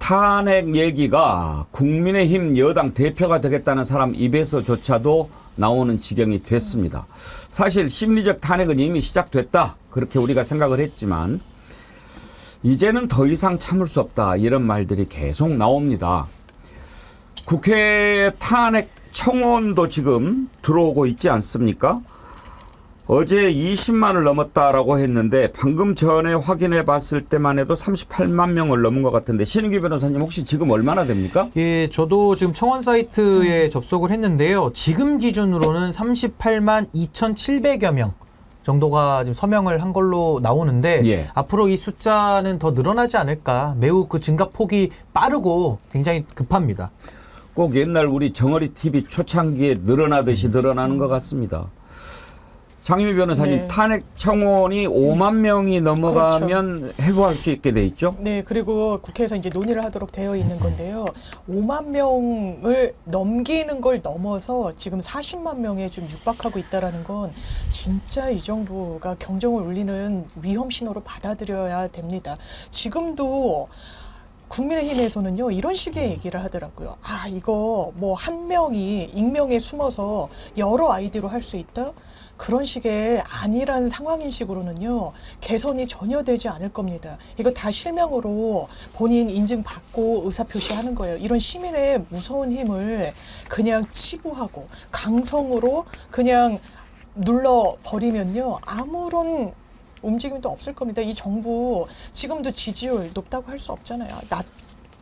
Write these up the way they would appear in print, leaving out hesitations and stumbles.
탄핵 얘기가 국민의힘 여당 대표가 되겠다는 사람 입에서조차도 나오는 지경이 됐습니다. 사실 심리적 탄핵은 이미 시작됐다. 그렇게 우리가 생각을 했지만 이제는 더 이상 참을 수 없다. 이런 말들이 계속 나옵니다. 국회 탄핵 청원도 지금 들어오고 있지 않습니까? 어제 20만을 넘었다라고 했는데 방금 전에 확인해 봤을 때만 해도 38만 명을 넘은 것 같은데 신인규 변호사님 혹시 지금 얼마나 됩니까? 예, 저도 지금 청원 사이트에 접속을 했는데요. 지금 기준으로는 38만 2,700여 명 정도가 지금 서명을 한 걸로 나오는데 예. 앞으로 이 숫자는 더 늘어나지 않을까. 매우 그 증가 폭이 빠르고 굉장히 급합니다. 꼭 옛날 우리 정어리 TV 초창기에 늘어나듯이 늘어나는 것 같습니다. 장유미 변호사님, 네. 탄핵 청원이 5만 명이 넘어가면 그렇죠. 회부할 수 있게 돼 있죠? 네, 그리고 국회에서 이제 논의를 하도록 되어 있는 건데요. 5만 명을 넘기는 걸 넘어서 지금 40만 명에 좀 육박하고 있다라는 건 진짜 이 정도가 경종을 울리는 위험 신호로 받아들여야 됩니다. 지금도 국민의힘에서는요, 이런 식의 얘기를 하더라고요. 아, 이거 뭐 한 명이 익명에 숨어서 여러 아이디로 할 수 있다? 그런 식의 아니란 상황인식으로는요, 개선이 전혀 되지 않을 겁니다. 이거 다 실명으로 본인 인증받고 의사표시하는 거예요. 이런 시민의 무서운 힘을 그냥 치부하고 강성으로 그냥 눌러버리면요, 아무런 움직임도 없을 겁니다. 이 정부 지금도 지지율 높다고 할 수 없잖아요.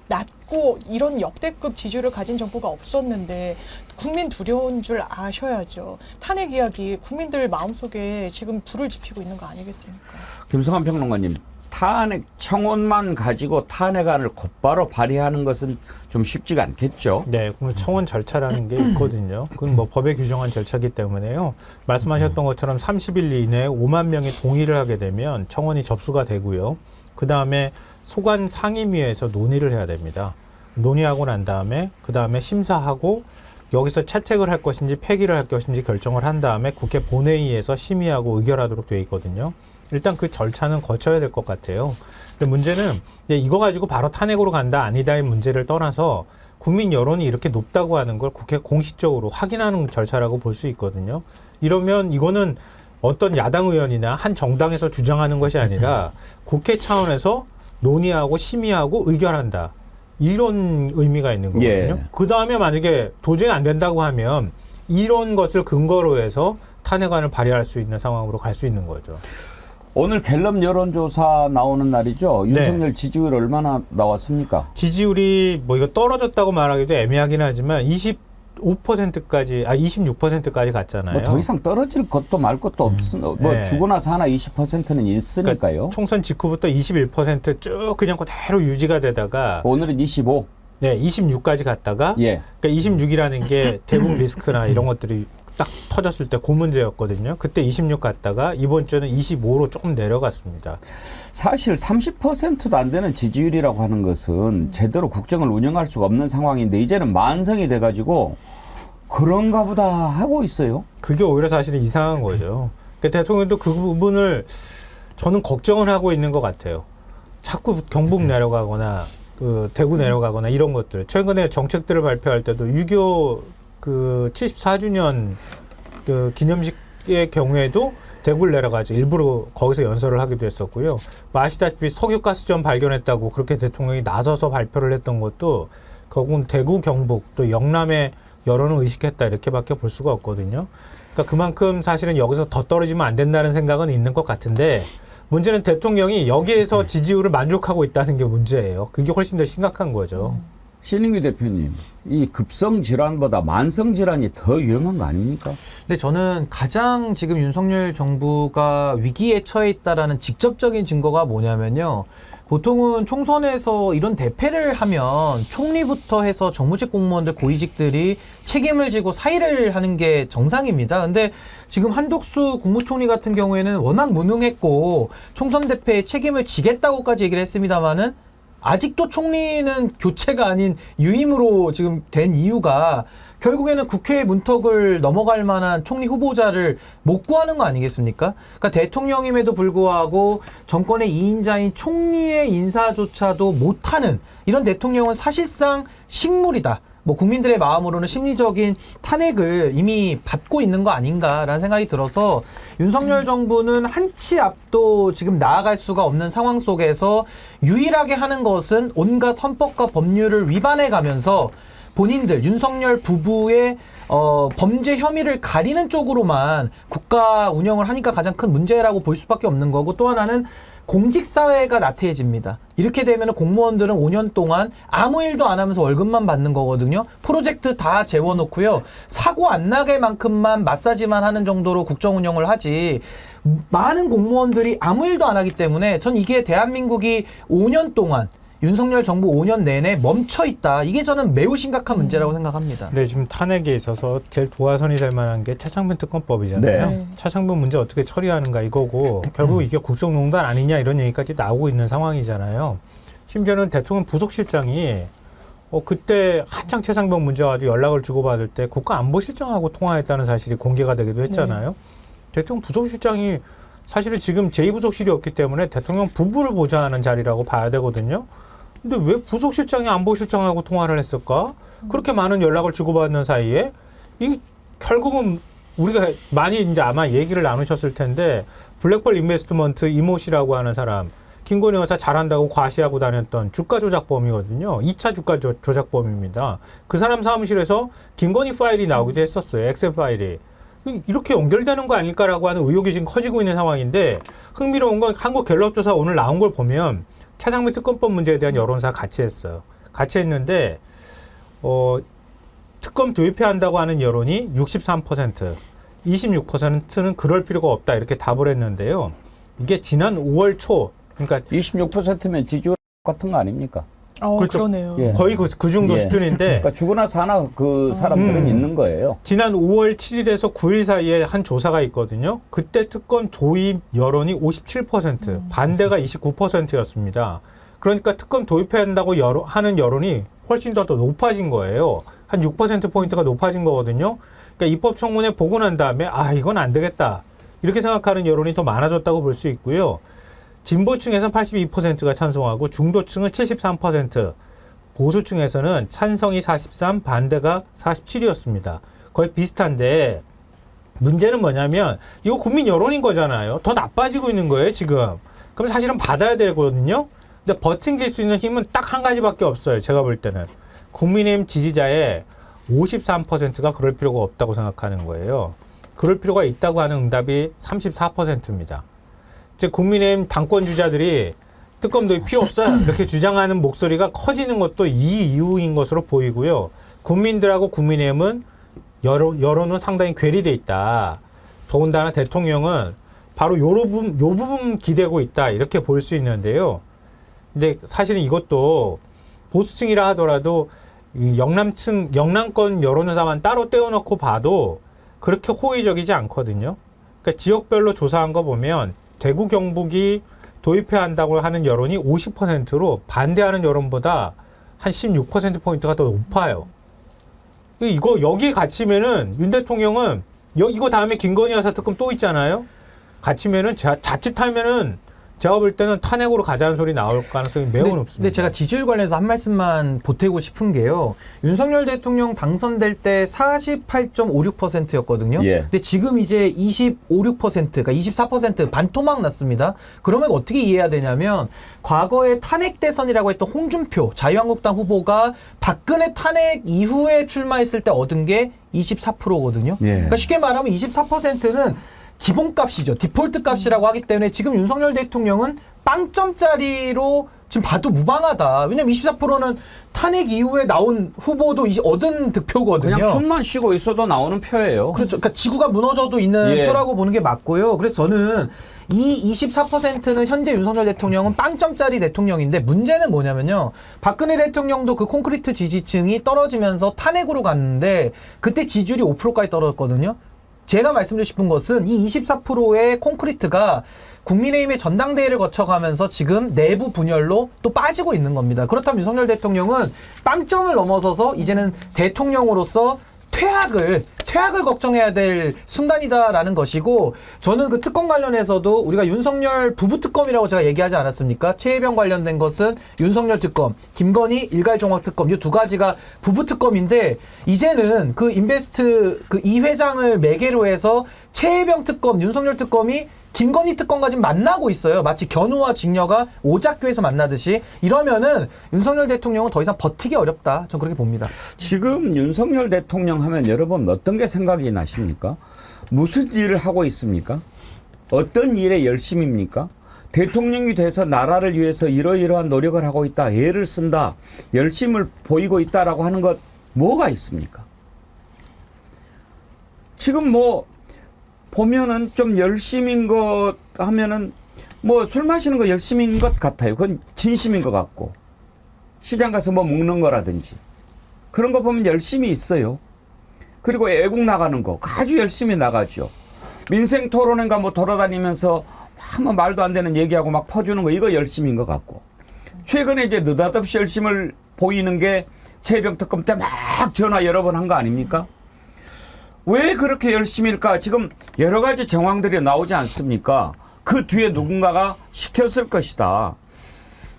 낮고 이런 역대급 지지율을 가진 정부가 없었는데 국민 두려운 줄 아셔야죠. 탄핵 이야기 국민들 마음속에 지금 불을 지피고 있는 거 아니겠습니까? 김성환 평론가님, 탄핵 청원만 가지고 탄핵안을 곧바로 발의하는 것은 좀 쉽지가 않겠죠? 네, 청원 절차라는 게 있거든요. 그건 뭐 법에 규정한 절차이기 때문에요. 말씀하셨던 것처럼 30일 이내에 5만 명이 동의를 하게 되면 청원이 접수가 되고요. 그 다음에 소관 상임위에서 논의를 해야 됩니다. 논의하고 난 다음에 그 다음에 심사하고 여기서 채택을 할 것인지 폐기를 할 것인지 결정을 한 다음에 국회 본회의에서 심의하고 의결하도록 되어 있거든요. 일단 그 절차는 거쳐야 될 것 같아요. 근데 문제는 이거 가지고 바로 탄핵으로 간다 아니다의 문제를 떠나서 국민 여론이 이렇게 높다고 하는 걸 국회 공식적으로 확인하는 절차라고 볼 수 있거든요. 이러면 이거는 어떤 야당 의원이나 한 정당에서 주장하는 것이 아니라 국회 차원에서 논의하고 심의하고 의결한다. 이런 의미가 있는 거거든요. 예. 그 다음에 만약에 도저히 안 된다고 하면 이런 것을 근거로 해서 탄핵안을 발의할 수 있는 상황으로 갈 수 있는 거죠. 오늘 갤럽 여론조사 나오는 날이죠. 네. 윤석열 지지율 얼마나 나왔습니까? 지지율이 뭐 이거 떨어졌다고 말하기도 애매하긴 하지만 25%까지 26%까지 갔잖아요. 뭐 더 이상 떨어질 것도 말 것도 뭐 네. 주고 나서 하나 20%는 있으니까요. 그러니까 총선 직후부터 21%쭉 그냥 그대로 유지가 되다가 오늘은 25. 네, 26까지 갔다가 예. 그러니까 26이라는 게 대북 리스크나 이런 것들이 딱 터졌을 때 그 문제였거든요. 그때 26 갔다가 이번 주는 25로 조금 내려갔습니다. 사실 30%도 안 되는 지지율이라고 하는 것은 제대로 국정을 운영할 수가 없는 상황인데 이제는 만성이 돼가지고 그런가 보다 하고 있어요. 그게 오히려 사실은 이상한 거죠. 그러니까 대통령도 그 부분을 저는 걱정을 하고 있는 것 같아요. 자꾸 경북 내려가거나 그 대구 내려가거나 이런 것들. 최근에 정책들을 발표할 때도 6.25 그 74주년 그 기념식의 경우에도 대구를 내려가지고 일부러 거기서 연설을 하기도 했었고요. 아시다시피 석유가스전 발견했다고 그렇게 대통령이 나서서 발표를 했던 것도 결국은 대구, 경북 또 영남의 여론을 의식했다 이렇게밖에 볼 수가 없거든요. 그러니까 그만큼 사실은 여기서 더 떨어지면 안 된다는 생각은 있는 것 같은데 문제는 대통령이 여기에서 지지율을 만족하고 있다는 게 문제예요. 그게 훨씬 더 심각한 거죠. 신인규 대표님, 이 급성 질환보다 만성 질환이 더 위험한 거 아닙니까? 근데 저는 가장 지금 윤석열 정부가 위기에 처해 있다라는 직접적인 증거가 뭐냐면요. 보통은 총선에서 이런 대패를 하면 총리부터 해서 정무직 공무원들 고위직들이 책임을 지고 사의를 하는 게 정상입니다. 근데 지금 한덕수 국무총리 같은 경우에는 워낙 무능했고 총선 대패에 책임을 지겠다고까지 얘기를 했습니다마는 아직도 총리는 교체가 아닌 유임으로 지금 된 이유가 결국에는 국회의 문턱을 넘어갈 만한 총리 후보자를 못 구하는 거 아니겠습니까? 그러니까 대통령임에도 불구하고 정권의 2인자인 총리의 인사조차도 못하는 이런 대통령은 사실상 식물이다. 뭐 국민들의 마음으로는 심리적인 탄핵을 이미 받고 있는 거 아닌가라는 생각이 들어서 윤석열 정부는 한치 앞도 지금 나아갈 수가 없는 상황 속에서 유일하게 하는 것은 온갖 헌법과 법률을 위반해 가면서 본인들 윤석열 부부의 범죄 혐의를 가리는 쪽으로만 국가 운영을 하니까 가장 큰 문제라고 볼 수밖에 없는 거고, 또 하나는 공직사회가 나태해집니다. 이렇게 되면 공무원들은 5년 동안 아무 일도 안 하면서 월급만 받는 거거든요. 프로젝트 다 재워놓고요. 사고 안 나게 만큼만 마사지만 하는 정도로 국정 운영을 하지, 많은 공무원들이 아무 일도 안 하기 때문에 전 이게 대한민국이 5년 동안 윤석열 정부 5년 내내 멈춰 있다. 이게 저는 매우 심각한 문제라고 생각합니다. 네, 지금 탄핵에 있어서 제일 도화선이 될 만한 게 차창변 특검법이잖아요. 네. 차창변 문제 어떻게 처리하는가 이거고 결국 이게 국정농단 아니냐 이런 얘기까지 나오고 있는 상황이잖아요. 심지어는 대통령 부속실장이 그때 한창 최상병 문제 가지고 연락을 주고받을 때 국가안보실장하고 통화했다는 사실이 공개가 되기도 했잖아요. 대통령 부속실장이 사실은 지금 제2부속실이 없기 때문에 대통령 부부를 보좌하는 자리라고 봐야 되거든요. 근데 왜 부속실장이 안보실장하고 통화를 했을까? 그렇게 많은 연락을 주고받는 사이에 이 결국은 우리가 많이 이제 아마 얘기를 나누셨을 텐데 블랙펄 인베스트먼트 이모 씨라고 하는 사람, 김건희 여사 잘한다고 과시하고 다녔던 주가 조작범이거든요. 2차 주가 조작범입니다. 그 사람 사무실에서 김건희 파일이 나오기도 했었어요. 엑셀 파일이. 이렇게 연결되는 거 아닐까라고 하는 의혹이 지금 커지고 있는 상황인데, 흥미로운 건 한국갤럽조사 오늘 나온 걸 보면 차장면 특검법 문제에 대한 여론조사 같이 했어요. 같이 했는데 특검 도입해야 한다고 하는 여론이 63%, 26%는 그럴 필요가 없다 이렇게 답을 했는데요. 이게 지난 5월 초, 그러니까 26%면 지지율 같은 거 아닙니까? 그렇죠. 그러네요. 예. 거의 그 정도 예. 수준인데 그러니까 죽으나 사나 그 사람들은 있는 거예요. 지난 5월 7일에서 9일 사이에 한 조사가 있거든요. 그때 특검 도입 여론이 57%, 반대가 29%였습니다. 그러니까 특검 도입해야 한다고 하는 여론이 훨씬 더 높아진 거예요. 한 6%포인트가 높아진 거거든요. 그러니까 입법청문회 보고 난 다음에 이건 안 되겠다, 이렇게 생각하는 여론이 더 많아졌다고 볼 수 있고요. 진보층에서는 82%가 찬성하고 중도층은 73%, 보수층에서는 찬성이 43, 반대가 47이었습니다. 거의 비슷한데 문제는 뭐냐면 이거 국민 여론인 거잖아요. 더 나빠지고 있는 거예요, 지금. 그럼 사실은 받아야 되거든요. 근데 버팅길 수 있는 힘은 딱 한 가지밖에 없어요, 제가 볼 때는. 국민의힘 지지자의 53%가 그럴 필요가 없다고 생각하는 거예요. 그럴 필요가 있다고 하는 응답이 34%입니다. 즉 국민의힘 당권 주자들이 특검 도입 필요 없어 이렇게 주장하는 목소리가 커지는 것도 이 이유인 것으로 보이고요. 국민들하고 국민의힘은 여론은 상당히 괴리돼 있다. 더군다나 대통령은 바로 요 부분 기대고 있다, 이렇게 볼 수 있는데요. 근데 사실은 이것도 보수층이라 하더라도 이 영남권 여론조사만 따로 떼어놓고 봐도 그렇게 호의적이지 않거든요. 그러니까 지역별로 조사한 거 보면 대구 경북이 도입해야 한다고 하는 여론이 50%로 반대하는 여론보다 한 16%포인트가 더 높아요. 이거 여기에 갇히면은 윤 대통령은 이거 다음에 김건희 여사 특검 또 있잖아요. 갇히면은 자칫하면은 제가 볼 때는 탄핵으로 가자는 소리 나올 가능성이 매우 높습니다. 근데 제가 지지율 관련해서 한 말씀만 보태고 싶은 게요. 윤석열 대통령 당선될 때 48.56%였거든요. 예. 근데 지금 이제 25.6%, 그러니까 24% 반토막 났습니다. 그러면 어떻게 이해해야 되냐면 과거에 탄핵 대선이라고 했던 홍준표 자유한국당 후보가 박근혜 탄핵 이후에 출마했을 때 얻은 게 24%거든요. 예. 그러니까 쉽게 말하면 24%는 기본값이죠. 디폴트 값이라고 하기 때문에 지금 윤석열 대통령은 빵점짜리로 지금 봐도 무방하다. 왜냐면 24%는 탄핵 이후에 나온 후보도 얻은 득표거든요. 그냥 숨만 쉬고 있어도 나오는 표예요. 그렇죠. 그러니까 지구가 무너져도 있는 예. 표라고 보는 게 맞고요. 그래서 저는 이 24%는 현재 윤석열 대통령은 빵점짜리 대통령인데, 문제는 뭐냐면요. 박근혜 대통령도 그 콘크리트 지지층이 떨어지면서 탄핵으로 갔는데 그때 지지율이 5%까지 떨어졌거든요. 제가 말씀드리고 싶은 것은 이 24%의 콘크리트가 국민의힘의 전당대회를 거쳐가면서 지금 내부 분열로 또 빠지고 있는 겁니다. 그렇다면 윤석열 대통령은 빵점을 넘어서서 이제는 대통령으로서 퇴학을 걱정해야 될 순간이다라는 것이고, 저는 그 특검 관련해서도 우리가 윤석열 부부 특검이라고 제가 얘기하지 않았습니까? 최혜병 관련된 것은 윤석열 특검, 김건희 일괄종합 특검, 이 두 가지가 부부 특검인데, 이제는 그 인베스트 그 이 회장을 매개로 해서 최혜병 특검, 윤석열 특검이 김건희 특검과 지금 만나고 있어요. 마치 견우와 직녀가 오작교에서 만나듯이. 이러면은 윤석열 대통령은 더 이상 버티기 어렵다. 전 그렇게 봅니다. 지금 윤석열 대통령 하면 여러분 어떤 게 생각이 나십니까? 무슨 일을 하고 있습니까? 어떤 일에 열심입니까? 대통령이 돼서 나라를 위해서 이러이러한 노력을 하고 있다. 애를 쓴다. 열심을 보이고 있다라고 하는 것 뭐가 있습니까? 지금 뭐 보면은 좀 열심인 것 하면은 뭐 술 마시는 거 열심인 것 같아요. 그건 진심인 것 같고, 시장 가서 뭐 먹는 거라든지 그런 거 보면 열심히 있어요. 그리고 애국 나가는 거 아주 열심히 나가죠. 민생 토론회인가 뭐 돌아다니면서 뭐 말도 안 되는 얘기하고 막 퍼주는 거, 이거 열심인 것 같고, 최근에 이제 느닷없이 열심을 보이는 게 최혜병 특검 때 막 전화 여러 번 한 거 아닙니까? 왜 그렇게 열심일까? 지금 여러 가지 정황들이 나오지 않습니까? 그 뒤에 누군가가 시켰을 것이다.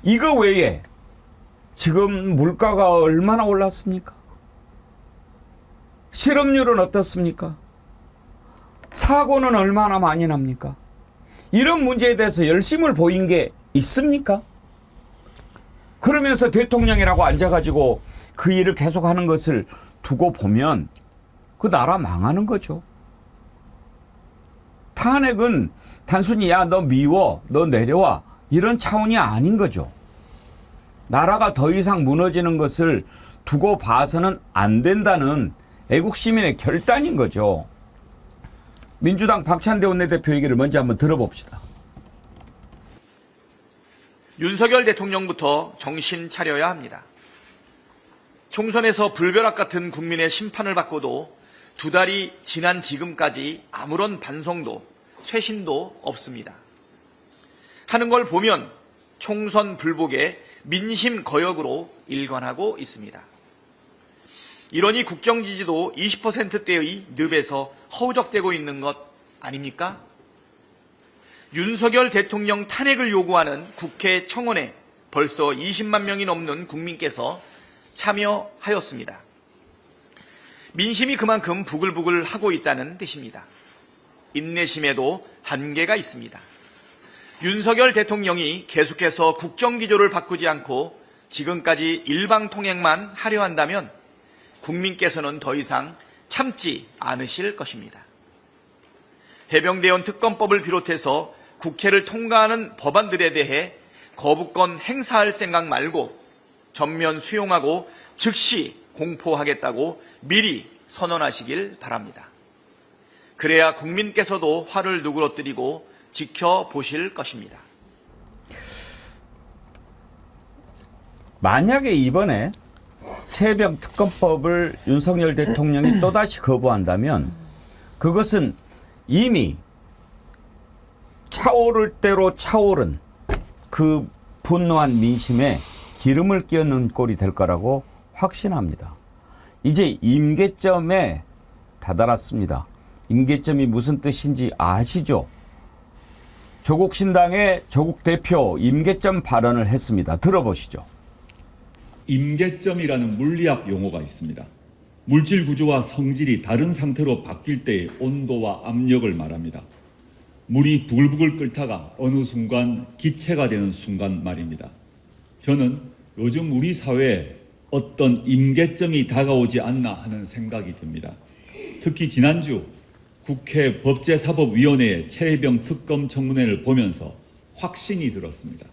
이거 외에 지금 물가가 얼마나 올랐습니까? 실업률은 어떻습니까? 사고는 얼마나 많이 납니까? 이런 문제에 대해서 열심을 보인 게 있습니까? 그러면서 대통령이라고 앉아가지고 그 일을 계속하는 것을 두고 보면 그 나라 망하는 거죠. 탄핵은 단순히 야, 너 미워, 너 내려와, 이런 차원이 아닌 거죠. 나라가 더 이상 무너지는 것을 두고 봐서는 안 된다는 애국 시민의 결단인 거죠. 민주당 박찬대 원내대표 얘기를 먼저 한번 들어봅시다. 윤석열 대통령부터 정신 차려야 합니다. 총선에서 불벼락 같은 국민의 심판을 받고도 2달이 지난 지금까지 아무런 반성도 쇄신도 없습니다. 하는 걸 보면 총선 불복의 민심 거역으로 일관하고 있습니다. 이러니 국정 지지도 20%대의 늪에서 허우적대고 있는 것 아닙니까? 윤석열 대통령 탄핵을 요구하는 국회 청원에 벌써 20만 명이 넘는 국민께서 참여하였습니다. 민심이 그만큼 부글부글 하고 있다는 뜻입니다. 인내심에도 한계가 있습니다. 윤석열 대통령이 계속해서 국정기조를 바꾸지 않고 지금까지 일방통행만 하려 한다면 국민께서는 더 이상 참지 않으실 것입니다. 해병대원 특검법을 비롯해서 국회를 통과하는 법안들에 대해 거부권 행사할 생각 말고 전면 수용하고 즉시 공포하겠다고 미리 선언하시길 바랍니다. 그래야 국민께서도 화를 누그러뜨리고 지켜보실 것입니다. 만약에 이번에 최혜병 특검법을 윤석열 대통령이 또다시 거부한다면 그것은 이미 차오를 대로 차오른 그 분노한 민심에 기름을 끼얹는 꼴이 될 거라고 확신합니다. 이제 임계점에 다다랐습니다. 임계점이 무슨 뜻인지 아시죠? 조국 신당의 조국 대표 임계점 발언을 했습니다. 들어보시죠. 임계점이라는 물리학 용어가 있습니다. 물질 구조와 성질이 다른 상태로 바뀔 때의 온도와 압력을 말합니다. 물이 부글부글 끓다가 어느 순간 기체가 되는 순간 말입니다. 저는 요즘 우리 사회에 어떤 임계점이 다가오지 않나 하는 생각이 듭니다. 특히 지난주 국회 법제사법위원회의 최혜병 특검 청문회를 보면서 확신이 들었습니다.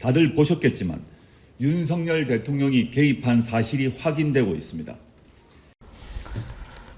다들 보셨겠지만 윤석열 대통령이 개입한 사실이 확인되고 있습니다.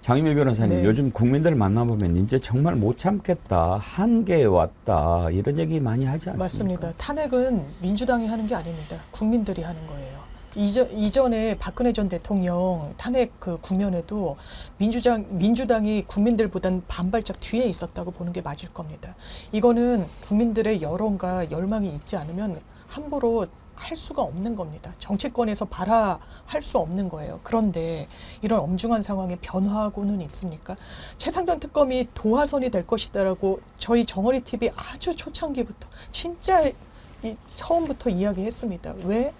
장희미 변호사님, 네. 요즘 국민들 만나보면 이제 정말 못 참겠다, 한계에 왔다, 이런 얘기 많이 하지 않습니까? 맞습니다. 탄핵은 민주당이 하는 게 아닙니다. 국민들이 하는 거예요. 이전에 박근혜 전 대통령 탄핵 그 국면에도 민주당이 국민들보단 반발짝 뒤에 있었다고 보는 게 맞을 겁니다. 이거는 국민들의 여론과 열망이 있지 않으면 함부로 할 수가 없는 겁니다. 정치권에서 발화할 수 없는 거예요. 그런데 이런 엄중한 상황에 변화하고는 있습니까? 최상병 특검이 도화선이 될 것이다라고 저희 정어리 TV 아주 초창기부터 진짜 처음부터 이야기했습니다. 왜?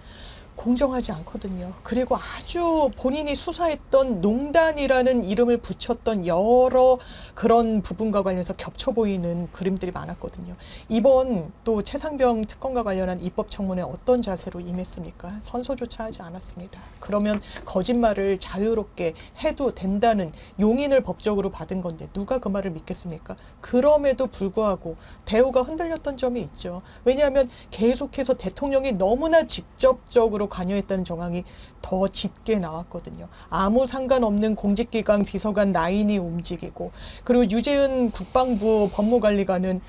공정하지 않거든요. 그리고 아주 본인이 수사했던 농단이라는 이름을 붙였던 여러 그런 부분과 관련해서 겹쳐 보이는 그림들이 많았거든요. 이번 또 최상병 특검과 관련한 입법청문회 어떤 자세로 임했습니까? 선서조차 하지 않았습니다. 그러면 거짓말을 자유롭게 해도 된다는 용인을 법적으로 받은 건데 누가 그 말을 믿겠습니까? 그럼에도 불구하고 대우가 흔들렸던 점이 있죠. 왜냐하면 계속해서 대통령이 너무나 직접적으로 관여했다는 정황이 더 짙게 나왔거든요. 아무 상관없는 공직기관 비서관 라인이 움직이고, 그리고 유재은 국방부 법무관리관은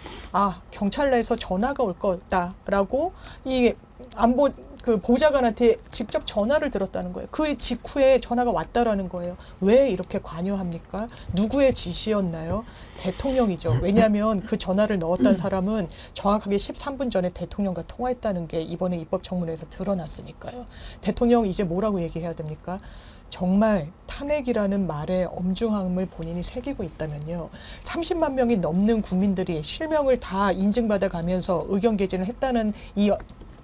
경찰 내에서 전화가 올 거다라고 이 안보 그 보좌관한테 직접 전화를 들었다는 거예요. 그 직후에 전화가 왔다라는 거예요. 왜 이렇게 관여합니까? 누구의 지시였나요? 대통령이죠. 왜냐하면 그 전화를 넣었던 사람은 정확하게 13분 전에 대통령과 통화했다는 게 이번에 입법청문회에서 드러났으니까요. 대통령 이제 뭐라고 얘기해야 됩니까? 정말 탄핵이라는 말의 엄중함을 본인이 새기고 있다면요. 30만 명이 넘는 국민들이 실명을 다 인증받아 가면서 의견 개진을 했다는 이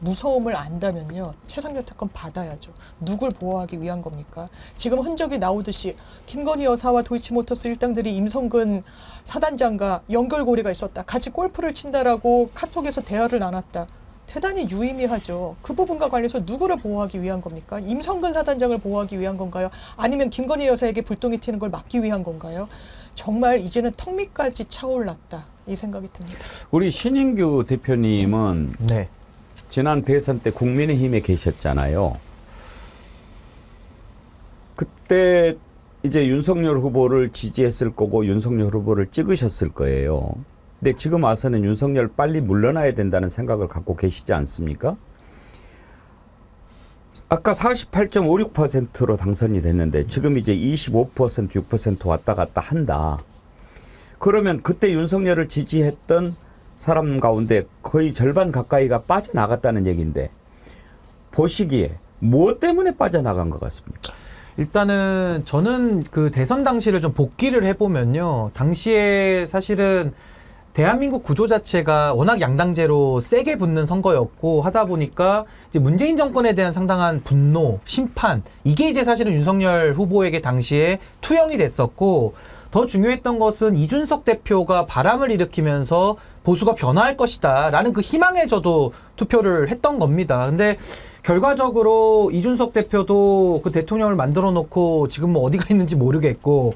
무서움을 안다면요. 최상병 특검 받아야죠. 누굴 보호하기 위한 겁니까? 지금 흔적이 나오듯이 김건희 여사와 도이치모터스 일당들이 임성근 사단장과 연결고리가 있었다. 같이 골프를 친다라고 카톡에서 대화를 나눴다. 대단히 유의미하죠. 그 부분과 관련해서 누구를 보호하기 위한 겁니까? 임성근 사단장을 보호하기 위한 건가요? 아니면 김건희 여사에게 불똥이 튀는 걸 막기 위한 건가요? 정말 이제는 턱 밑까지 차올랐다. 이 생각이 듭니다. 우리 신인규 대표님은 네. 지난 대선 때 국민의힘에 계셨잖아요. 그때 이제 윤석열 후보를 지지했을 거고 윤석열 후보를 찍으셨을 거예요. 근데 지금 와서는 윤석열 빨리 물러나야 된다는 생각을 갖고 계시지 않습니까? 아까 48.56%로 당선이 됐는데 지금 이제 25%, 6% 왔다 갔다 한다. 그러면 그때 윤석열을 지지했던 사람 가운데 거의 절반 가까이가 빠져나갔다는 얘기인데 보시기에 무엇 때문에 빠져나간 것 같습니까? 일단은 저는 그 대선 당시를 좀 복기를 해보면요. 당시에 사실은 대한민국 구조 자체가 워낙 양당제로 세게 붙는 선거였고 하다 보니까 이제 문재인 정권에 대한 상당한 분노, 심판, 이게 이제 사실은 윤석열 후보에게 당시에 투영이 됐었고, 더 중요했던 것은 이준석 대표가 바람을 일으키면서 보수가 변화할 것이다 라는 그 희망에 저도 투표를 했던 겁니다. 근데 결과적으로 이준석 대표도 그 대통령을 만들어 놓고 지금 뭐 어디가 있는지 모르겠고,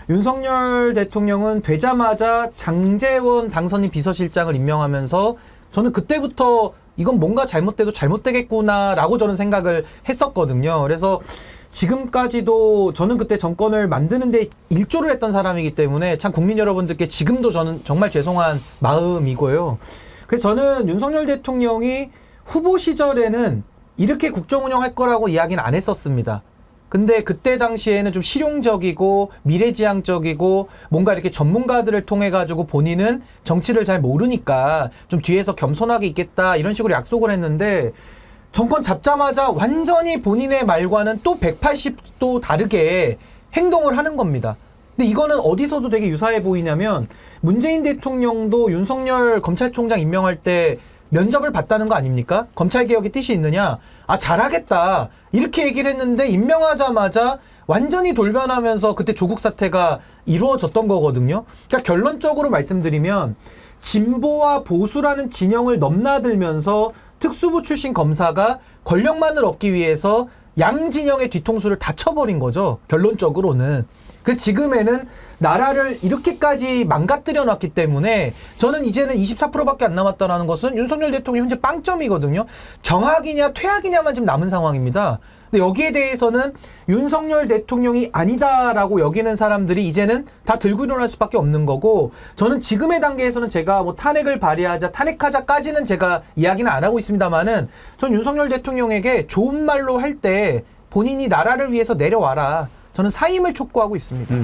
윤석열 대통령은 되자마자 장제원 당선인 비서실장을 임명하면서 저는 그때부터 이건 뭔가 잘못돼도 잘못되겠구나라고 저는 생각을 했었거든요. 그래서 지금까지도 저는 그때 정권을 만드는데 일조를 했던 사람이기 때문에 참 국민 여러분들께 지금도 저는 정말 죄송한 마음이고요. 그래서 저는 윤석열 대통령이 후보 시절에는 이렇게 국정 운영할 거라고 이야기는 안 했었습니다. 근데 그때 당시에는 좀 실용적이고 미래지향적이고 뭔가 이렇게 전문가들을 통해 가지고 본인은 정치를 잘 모르니까 좀 뒤에서 겸손하게 있겠다 이런 식으로 약속을 했는데 정권 잡자마자 완전히 본인의 말과는 또 180도 다르게 행동을 하는 겁니다. 근데 이거는 어디서도 되게 유사해 보이냐면 문재인 대통령도 윤석열 검찰총장 임명할 때 면접을 봤다는 거 아닙니까? 검찰개혁의 뜻이 있느냐? 잘하겠다. 이렇게 얘기를 했는데 임명하자마자 완전히 돌변하면서 그때 조국 사태가 이루어졌던 거거든요. 그러니까 결론적으로 말씀드리면 진보와 보수라는 진영을 넘나들면서 특수부 출신 검사가 권력만을 얻기 위해서 양 진영의 뒤통수를 다 쳐버린 거죠. 결론적으로는. 그래서 지금에는 나라를 이렇게까지 망가뜨려 놨기 때문에 저는 이제는 24%밖에 안 남았다는 것은 윤석열 대통령이 현재 빵점이거든요. 정학이냐 퇴학이냐만 지금 남은 상황입니다. 근데 여기에 대해서는 윤석열 대통령이 아니다라고 여기는 사람들이 이제는 다 들고 일어날 수밖에 없는 거고, 저는 지금의 단계에서는 제가 뭐 탄핵을 발의하자, 탄핵하자까지는 제가 이야기는 안 하고 있습니다만은 전 윤석열 대통령에게 좋은 말로 할 때 본인이 나라를 위해서 내려와라. 저는 사임을 촉구하고 있습니다.